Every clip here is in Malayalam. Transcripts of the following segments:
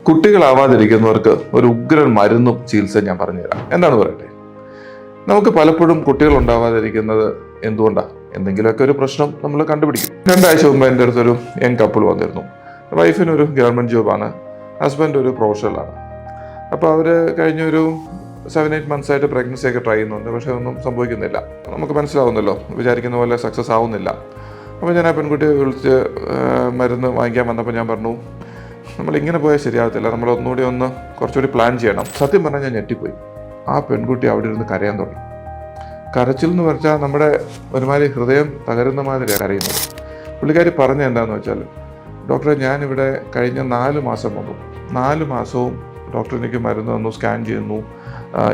കുട്ടികളാവാതിരിക്കുന്നവർക്ക് ഒരു ഉഗ്രൻ മരുന്നും ചികിത്സ ഞാൻ പറഞ്ഞുതരാം. എന്താണ് പറയട്ടെ? നമുക്ക് പലപ്പോഴും കുട്ടികൾ ഉണ്ടാവാതിരിക്കുന്നത് എന്തുകൊണ്ടാണ്? എന്തെങ്കിലുമൊക്കെ ഒരു പ്രശ്നം നമ്മൾ കണ്ടുപിടിക്കും. 2 ആഴ്ച മുമ്പ് എൻ്റെ അടുത്തൊരു യങ് കപ്പിൾ വന്നിരുന്നു. വൈഫിനൊരു ഗവൺമെൻറ് ജോബാണ്, ഹസ്ബൻഡ് ഒരു പ്രൊഫഷണലാണ്. അപ്പോൾ അവർ കഴിഞ്ഞൊരു 7-8 months ആയിട്ട് പ്രഗ്നൻസി ഒക്കെ ട്രൈ ചെയ്യുന്നുണ്ട്. പക്ഷേ ഒന്നും സംഭവിക്കുന്നില്ല. നമുക്ക് മനസ്സിലാവുന്നല്ലോ, വിചാരിക്കുന്ന പോലെ സക്സസ് ആവുന്നില്ല. അപ്പോൾ ഞാൻ ആ പെൺകുട്ടിയെ വിളിച്ച് മരുന്ന് വാങ്ങിക്കാൻ വന്നപ്പോൾ ഞാൻ പറഞ്ഞു, നമ്മളിങ്ങനെ പോയാൽ ശരിയാകത്തില്ല, നമ്മളൊന്നുകൂടി കുറച്ചുകൂടി പ്ലാൻ ചെയ്യണം. സത്യം പറഞ്ഞാൽ ഞാൻ ഞെട്ടിപ്പോയി. ആ പെൺകുട്ടി അവിടെ ഇരുന്ന് കരയാൻ തുടങ്ങി. കരച്ചിൽ എന്ന് പറഞ്ഞാൽ നമ്മുടെ ഒരുമാതിരി ഹൃദയം തകരുന്ന മാതിരിയാണ് കരയുന്നത്. പുള്ളിക്കാരി പറഞ്ഞ എന്താണെന്ന് വെച്ചാൽ, ഡോക്ടറെ ഞാനിവിടെ കഴിഞ്ഞ 4 മാസം വന്നു, 4 മാസവും ഡോക്ടർ എനിക്ക് മരുന്ന് തന്നു, സ്കാൻ ചെയ്യുന്നു,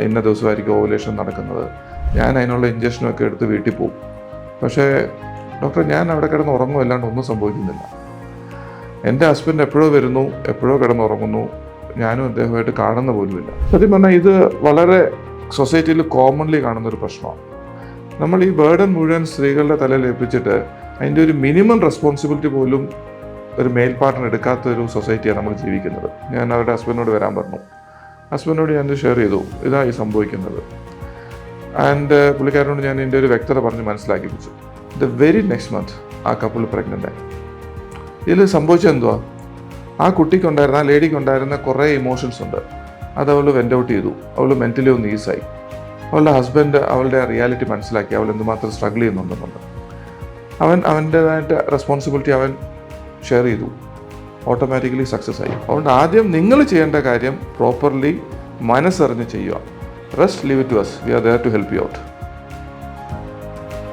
ഇന്ന ദിവസമായിരിക്കും ഓവുലേഷൻ നടക്കുന്നത്, ഞാൻ അതിനുള്ള ഇഞ്ചക്ഷനൊക്കെ എടുത്ത് വീട്ടിൽ പോകും. പക്ഷേ ഡോക്ടർ ഞാൻ അവിടെ കിടന്ന് ഉറങ്ങുമല്ലാണ്ട് ഒന്നും സംഭവിക്കുന്നില്ല. എൻ്റെ ഹസ്ബൻഡ് എപ്പോഴോ വരുന്നു, എപ്പോഴോ കിടന്നുറങ്ങുന്നു, ഞാനും അദ്ദേഹമായിട്ട് കാണുന്ന പോലുമില്ല. സത്യം പറഞ്ഞാൽ ഇത് വളരെ സൊസൈറ്റിയിൽ കോമൺലി കാണുന്നൊരു പ്രശ്നമാണ്. നമ്മൾ ഈ ബേർഡൻ മുഴുവൻ സ്ത്രീകളുടെ തലയിൽ ഏൽപ്പിച്ചിട്ട് അതിൻ്റെ ഒരു മിനിമം റെസ്പോൺസിബിലിറ്റി പോലും ഒരു മെയിൽ പാർട്ട്ണർ എടുക്കാത്തൊരു സൊസൈറ്റിയാണ് നമ്മൾ ജീവിക്കുന്നത്. ഞാൻ അവരുടെ ഹസ്ബൻഡിനോട് വരാൻ പറഞ്ഞു. ഹസ്ബൻഡിനോട് ഞാൻ ഷെയർ ചെയ്തു, ഇതായി സംഭവിക്കുന്നത്. ആൻഡ് പുള്ളിക്കാരനോട് ഞാൻ എൻ്റെ ഒരു വ്യക്തത പറഞ്ഞ് മനസ്സിലാക്കിപ്പിച്ചു. ദ വെരി നെക്സ്റ്റ് മന്ത് ആ കപ്പിൾ പ്രഗ്നൻ്റ് ആയി. ഇതിൽ സംഭവിച്ചത് എന്തുവാ? ആ കുട്ടിക്കുണ്ടായിരുന്ന, ആ ലേഡിക്കുണ്ടായിരുന്ന കുറേ ഇമോഷൻസ് ഉണ്ട്. അത് അവൾ വെൻ്റ് ഔട്ട് ചെയ്തു. അവൾ മെൻ്റലി ഒന്ന് ഈസായി. അവളുടെ ഹസ്ബൻഡ് അവളുടെ റിയാലിറ്റി മനസ്സിലാക്കി, അവൾ എന്തുമാത്രം സ്ട്രഗിൾ ചെയ്യുന്നുണ്ടെന്നുണ്ട്. അവൻ്റേതായിട്ട് റെസ്പോൺസിബിലിറ്റി അവൻ ഷെയർ ചെയ്തു. ഓട്ടോമാറ്റിക്കലി സക്സസ് ആയി. അതുകൊണ്ട് ആദ്യം നിങ്ങൾ ചെയ്യേണ്ട കാര്യം പ്രോപ്പർലി മനസ്സറിഞ്ഞ് ചെയ്യുക. Rest leave it to us. We are there to help you out.